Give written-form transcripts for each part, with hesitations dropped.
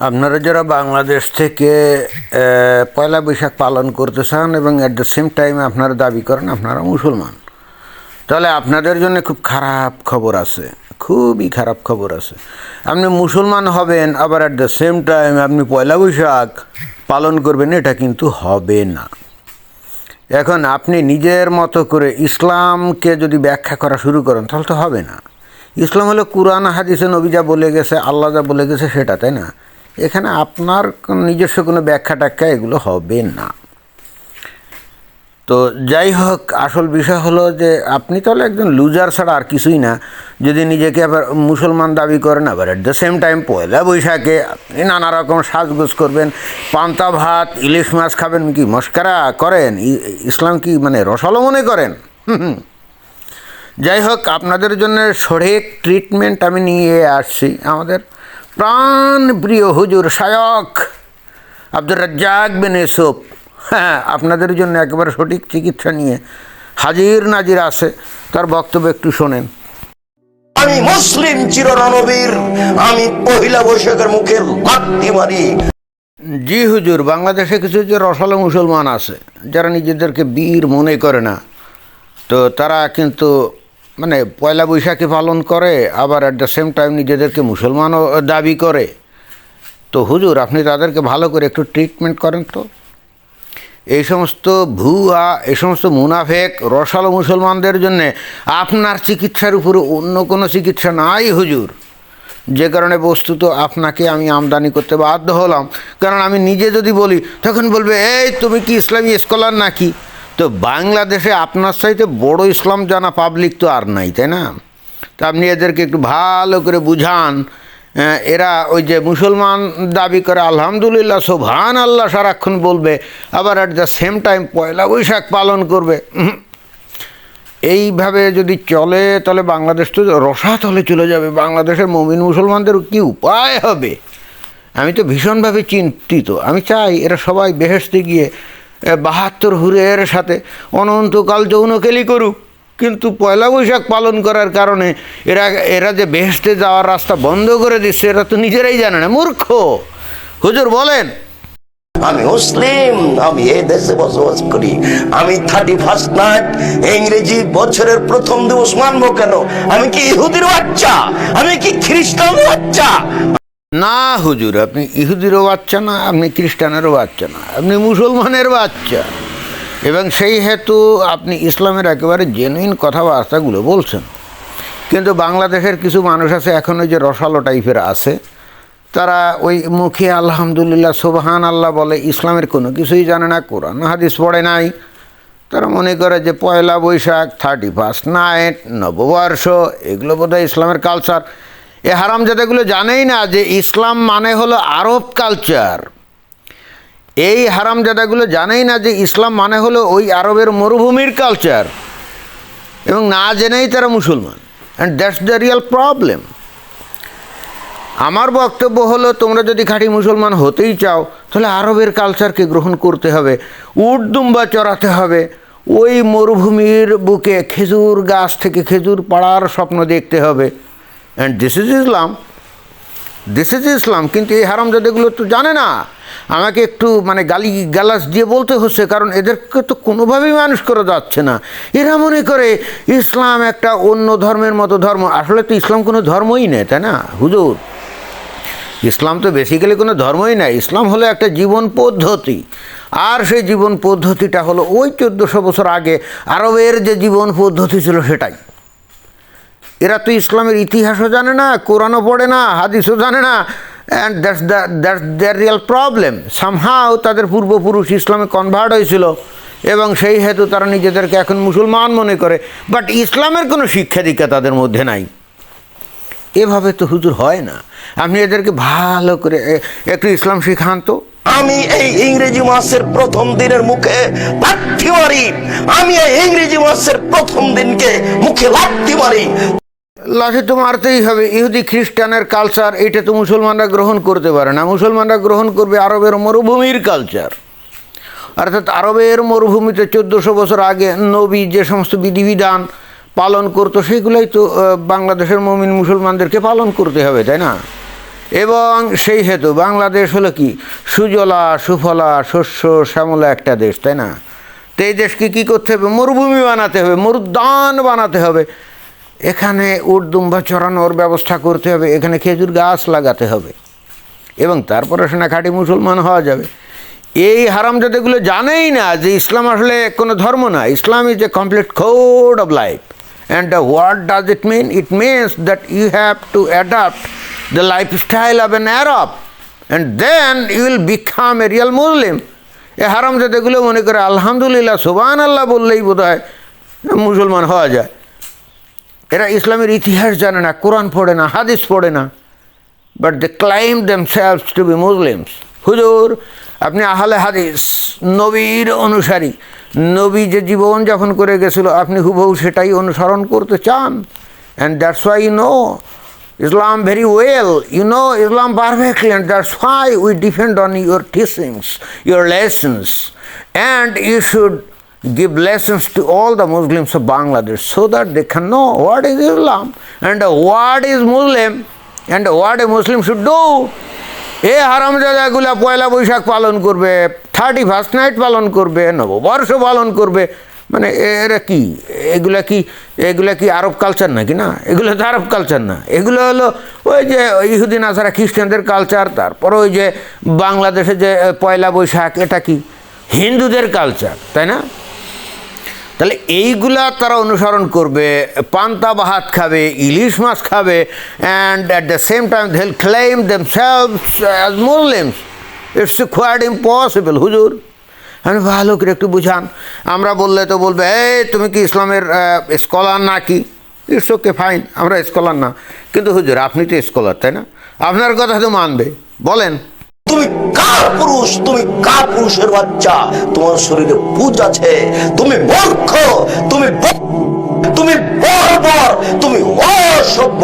আপনারা যারা বাংলাদেশ থেকে পয়লা বৈশাখ পালন করতে চান এবং অ্যাট দ্য সেম টাইম আপনারা দাবি করেন আপনারা মুসলমান, তাহলে আপনাদের জন্য খুব খারাপ খবর আছে, খুবই খারাপ খবর আছে। আপনি মুসলমান হবেন আবার অ্যাট দ্য সেম টাইম আপনি পয়লা বৈশাখ পালন করবেন, এটা কিন্তু হবে না। এখন আপনি নিজের মতো করে ইসলামকে যদি ব্যাখ্যা করা শুরু করেন তাহলে তো হবে না। ইসলাম হলো কুরআন হাদিসে নবী যা বলে গেছে, আল্লাহ যা বলে গেছে সেটা, তাই না? এখানে আপনার নিজস্ব কোনো ব্যাখ্যা ট্যাখ্যা এগুলো হবে না। তো যাই হোক, আসল বিষয় হলো যে আপনি তাহলে একজন লুজার ছাড়া আর কিছুই না যদি নিজেকে আবার মুসলমান দাবি করেন, আবার অ্যাট দ্য সেম টাইম পয়লা বৈশাখে আপনি নানা রকম সাজগোজ করবেন, পান্তা ভাত ইলিশ মাছ খাবেন। কি মস্কারা করেন? ইসলাম কি মানে রসালো মনে করেন? যাই হোক, আপনাদের জন্য সঠিক ট্রিটমেন্ট আমি নিয়ে আসছি। আমাদের প্রাণ প্রিয় হুজুর শায়খ আব্দুর রাজ্জাক বিন ইউসুফ, হ্যাঁ, আপনাদের জন্য একেবারে সঠিক চিকিৎসা নিয়ে হাজির নাজির আছে। তার বক্তব্য একটু শোনেন। আমি মুসলিম চিররণবীর, আমি পহিলা বৈশাখের মুখে লাথি মারি। জি হুজুর, বাংলাদেশে কিছু যে রসালো মুসলমান আছে যারা নিজেদেরকে বীর মনে করে না, তো তারা কিন্তু মানে পয়লা বৈশাখী পালন করে আবার অ্যাট দ্য সেম টাইম নিজেদেরকে মুসলমানও দাবি করে। তো হুজুর, আপনি তাদেরকে ভালো করে একটু ট্রিটমেন্ট করেন তো। এই সমস্ত ভুয়া, এই সমস্ত মুনাফেক রসালো মুসলমানদের জন্যে আপনার চিকিৎসার উপরে অন্য কোনো চিকিৎসা নাই হুজুর। যে কারণে বস্তুত আপনাকে আমি আমদানি করতে বাধ্য হলাম, কারণ আমি নিজে যদি বলি তখন বলবে এই তুমি কি ইসলামী স্কলার নাকি? তো বাংলাদেশে আপনার চাইতে বড় ইসলাম জানা পাবলিক তো আর নাই, তাই না? তা আপনি এদেরকে একটু ভালো করে বুঝান। এরা ওই যে মুসলমান দাবি করে আলহামদুলিল্লাহ সুবহান আল্লাহ সারাক্ষণ বলবে, আবার অ্যাট দ্য সেম টাইম পয়লা বৈশাখ পালন করবে। এইভাবে যদি চলে তাহলে বাংলাদেশ তো রসাতলে চলে যাবে। বাংলাদেশের মুমিন মুসলমানদের কি উপায় হবে? আমি তো ভীষণভাবে চিন্তিত। আমি চাই এরা সবাই বেহেশতে গিয়ে ৭২ হুরের সাথে অনন্তকাল যৌনকেলি করুক, কিন্তু পয়লা বৈশাখ পালন করার কারণে এরা যে বেহেশতে যাওয়ার রাস্তা বন্ধ করে দিচ্ছে, এরা তো নিজেরাই জানে না, মূর্খ। হুজুর বলেন। আমি মুসলিম, আমি এই দেশে বসবাস করি। আমি 31 নাইট ইংরেজি বছরের প্রথম দিবস মানবো কেন? আমি কি ইহুদির বাচ্চা? আমি কি খ্রিস্টান বাচ্চা? না হুজুর, আপনি ইহুদিরও বাচ্চা না, আপনি খ্রিস্টানেরও বাচ্চা না, আপনি মুসলমানের বাচ্চা। এবং সেই হেতু আপনি ইসলামের একেবারে জেনুইন কথাবার্তাগুলো বলছেন। কিন্তু বাংলাদেশের কিছু মানুষ আছে এখন ওই যে রসালো টাইপের আছে, তারা ওই মুখে আলহামদুলিল্লাহ সুবহান আল্লাহ বলে, ইসলামের কোনো কিছুই জানে না, কোরআন হাদিস পড়ে নাই। তারা মনে করে যে পয়লা বৈশাখ, 31 নাইট, নববর্ষ, এগুলো বোধহয় ইসলামের কালচার। এ হারামজাদাগুলো জানেই না যে ইসলাম মানে হলো আরব কালচার। এই হারামজাদাগুলো জানেই না যে ইসলাম মানে হলো ওই আরবের মরুভূমির কালচার, এবং না জেনেই তারা মুসলমান। And that's the real problem. আমার বক্তব্য হলো, তোমরা যদি খাঁটি মুসলমান হতেই চাও তাহলে আরবের কালচারকে গ্রহণ করতে হবে, উট দুম্বা চড়াতে হবে, ওই মরুভূমির বুকে খেজুর গাছ থেকে খেজুর পাড়ার স্বপ্ন দেখতে হবে। And this is Islam, this is Islam. কিন্তু এই হারামজাদাগুলো তো জানে না। আমাকে একটু মানে গালি গালাস দিয়ে বলতে হচ্ছে, কারণ এদেরকে তো কোনোভাবেই মানুষ করা যাচ্ছে না। এরা মনে করে ইসলাম একটা অন্য ধর্মের মতো ধর্ম। আসলে তো ইসলাম কোনো ধর্মই নেই, তাই না হুজুর? ইসলাম তো বেসিক্যালি কোনো ধর্মই নাই। ইসলাম হলো একটা জীবন পদ্ধতি, আর সেই জীবন পদ্ধতিটা হলো ওই 1400 বছর আগে আরবের যে জীবন পদ্ধতি ছিল সেটাই। এরা তো ইসলামের ইতিহাসও জানে না, কোরআনও পড়ে না, হাদিসও জানে না। And that's their real problem. Somehow তাদের পূর্বপুরুষ ইসলামে কনভার্ট হয়েছিল এবং সেই হেতু তারা নিজেদেরকে এখন মুসলমান মনে করে, বাট ইসলামের কোনো শিক্ষা দীক্ষা তাদের মধ্যে নাই। এভাবে তো হুজুর হয় না। আপনি এদেরকে ভালো করে একটু ইসলাম শিখান তো। আমি এই ইংরেজি মাসের প্রথম দিনের মুখে লাথি মারি। আমি এই ইংরেজি মাসের প্রথম দিনকে মুখে লাথি মারি। লাঠি তো মারতেই হবে। ইহুদি খ্রিস্টানের কালচার এটা তো মুসলমানরা গ্রহণ করতে পারে না। মুসলমানরা গ্রহণ করবে আরবের মরুভূমির কালচার। অর্থাৎ আরবের মরুভূমিতে 1400 বছর আগে নবী যে সমস্ত বিধিবিধান পালন করতো সেগুলোই তো বাংলাদেশের মুমিন মুসলমানদেরকে পালন করতে হবে, তাই না? এবং সেই হেতু বাংলাদেশ হলো কি সুজলা সুফলা শস্য শ্যামলা একটা দেশ, তাই না? তো এই দেশকে কী করতে হবে? মরুভূমি বানাতে হবে, মরুদ্যান বানাতে হবে, এখানে উট দুম্বা চড়ানোর ব্যবস্থা করতে হবে, এখানে খেজুর গাছ লাগাতে হবে, এবং তারপরে সেনা খাঁটি মুসলমান হওয়া যাবে। এই হারামজাদাগুলো জানেই না যে ইসলাম আসলে কোনো ধর্ম না, Islam is a complete code of life. And what does it mean? It means that you have to adapt the lifestyle of an Arab and then you will become a real Muslim. এ হারামজাদাগুলো মনে করে আলহামদুলিল্লাহ সুবহান আল্লাহ বললেই বোধ হয় মুসলমান হওয়া যায়। এরা ইসলামের ইতিহাস জানে না, কোরআন পড়ে না, হাদিস পড়ে না, but they claim themselves to be Muslims. হুজুর আপনি আহলে হাদিস, নবীর অনুসারী, নবী যে জীবন যাপন করে গেছিল আপনি হুবহু সেটাই অনুসরণ করতে চান। And that's why you know Islam very well, you know Islam perfectly, and that's why we depend on your teachings, your lessons, and you should give lessons to all the Muslims of Bangladesh so that they can know what is Islam and what is Muslim and what a Muslim should do. এ হারামজাদাগুলা পয়লা বৈশাখ পালন করবে, 31st night পালন করবে, নববর্ষ পালন করবে, মানে এরা কি এগুলা কি আরব কালচার নাকি? না, এগুলো তো আরব কালচার না, এগুলো হলো ওই যে ইহুদি নাসারা খ্রিস্টানদের কালচার। তারপর ওই যে বাংলাদেশে যে পয়লা বৈশাখ, এটা কি হিন্দুদের কালচার, তাই না? তাহলে এইগুলা তারা অনুসরণ করবে, পান্তা ভাত খাবে, ইলিশ মাছ খাবে, and at the same time they will claim themselves as Muslims. It's quite impossible. হুজুর আমি ভালো করে একটু বুঝান। আমরা বললে তো বলবে এই তুমি কি ইসলামের স্কলার নাকি? ইটস ওকে ফাইন, আমরা স্কলার না, কিন্তু হুজুর আপনি তো স্কলার, তাই না? আপনার কথা তো মানবে। বলেন তুমি কার পুরুষ? তুমি কার পুরুষের বাচ্চা? তোমার শরীরে পুজ আছে, তুমি মূর্খ, তুমি বর্বর, তুমি অসভ্য।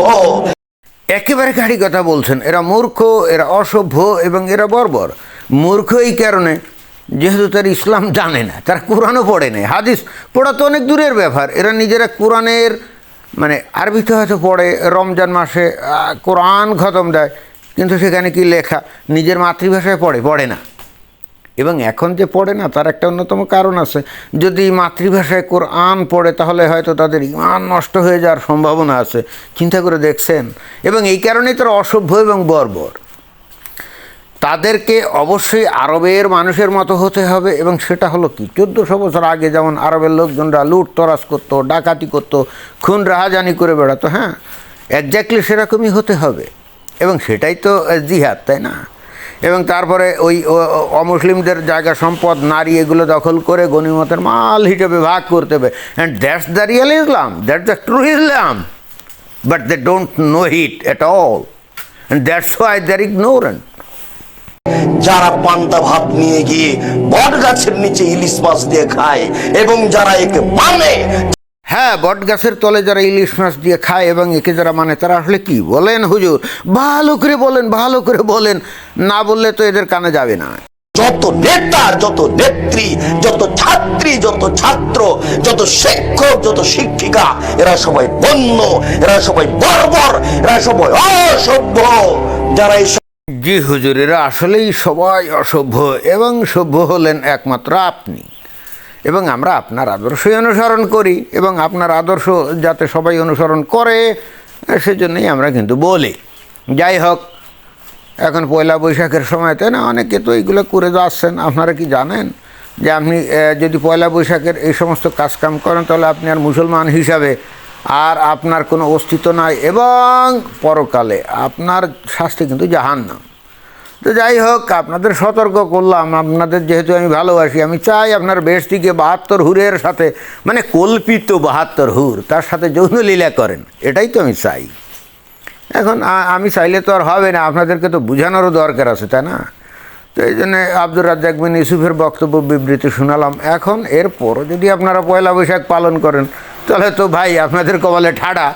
একেবারে গাড়ি কথা বলছেন। এরা মূর্খ, এরা অসভ্য এবং এরা বর্বর। মূর্খ এই কারণে যেহেতু তারা ইসলাম জানে না, তারা কোরআনও পড়ে নেই, হাদিস পড়া তো অনেক দূরের ব্যাপার। এরা নিজেরা কোরআনের মানে আরবিতে হয়তো পড়ে, রমজান মাসে কোরআন খতম দেয়, কিন্তু সেখানে কি লেখা নিজের মাতৃভাষায় পড়ে না। এবং এখন যে পড়ে না তার একটা অন্যতম কারণ আছে, যদি মাতৃভাষায় কোরআন পড়ে তাহলে হয়তো তাদের ঈমান নষ্ট হয়ে যাওয়ার সম্ভাবনা আছে। চিন্তা করে দেখছেন? এবং এই কারণেই তারা অসভ্য এবং বর্বর। তাদেরকে অবশ্যই আরবের মানুষের মতো হতে হবে, এবং সেটা হলো কি 1400 বছর আগে যেমন আরবের লোকজনরা লুট তরাস করতো, ডাকাতি করতো, খুন রাহাজানি করে বেড়াতো, হ্যাঁ একজ্যাক্টলি সেরকমই হতে হবে। এবং সেটাই তো জিহাদ, তাই না? এবং তারপরে ওই অমুসলিমদের জায়গা সম্পদ, নারী, এগুলো দখল করে গনিমতের মাল হিসেবে ভাগ করতে হবে। And that's the real Islam, that's the true Islam, but they don't know it at all, and that's why they are ignorant. যারা পান্তা ভাত নিয়ে গিয়ে বট গাছের নিচে ইলিশ মাছ দিয়ে খায় এবং যারা একে মানে, হ্যাঁ বট গাছের তলে যারা ইলিশ মাছ দিয়ে খায় এবং একে যারা মানে, তারা আসলে কি বলেন হুজুর? ভালো করে বলেন, ভালো করে বলেন, না বললে তো এদের কানে যাবে না। যত নেতা, যত নেত্রী, যত ছাত্রী, যত ছাত্র, যত শিক্ষক, যত শিক্ষিকা, এরা সবাই বন্য, এরা সবাই বর্বর, এরা সবাই অসভ্য। যারা এই জি হুজুর, এরা আসলেই সবাই অসভ্য, এবং সভ্য হলেন একমাত্র আপনি। এবং আমরা আপনার আদর্শই অনুসরণ করি, এবং আপনার আদর্শ যাতে সবাই অনুসরণ করে সেজন্যই আমরা কিন্তু বলি। যাই হোক, এখন পয়লা বৈশাখের সময়, তাই না, অনেকে তো এইগুলো করে যাচ্ছেন। আপনারা কি জানেন যে আপনি যদি পয়লা বৈশাখের এই সমস্ত কাজকাম করেন তাহলে আপনি আর মুসলমান হিসাবে আর আপনার কোনো অস্তিত্ব নাই, এবং পরকালে আপনার শাস্তি কিন্তু জাহান্নাম। তো যাই হোক, আপনাদের সতর্ক করলাম। আপনাদের যেহেতু আমি ভালোবাসি, আমি চাই আপনার বেশটিকে 72 হুরের সাথে, মানে কল্পিত 72 হুর, তার সাথে যৌনলীলা করেন, এটাই তো আমি চাই। এখন আমি চাইলে তো আর হবে না, আপনাদেরকে তো বোঝানোরও দরকার আছে, তাই না? তো এই জন্যে আব্দুর রাজ্জাক বিন ইউসুফের বক্তব্য বিবৃতি শোনালাম। এখন এরপরও যদি আপনারা পয়লা বৈশাখ পালন করেন তাহলে তো ভাই আপনাদের কপালে ঠাডা,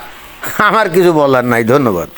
আমার কিছু বলার নাই। ধন্যবাদ।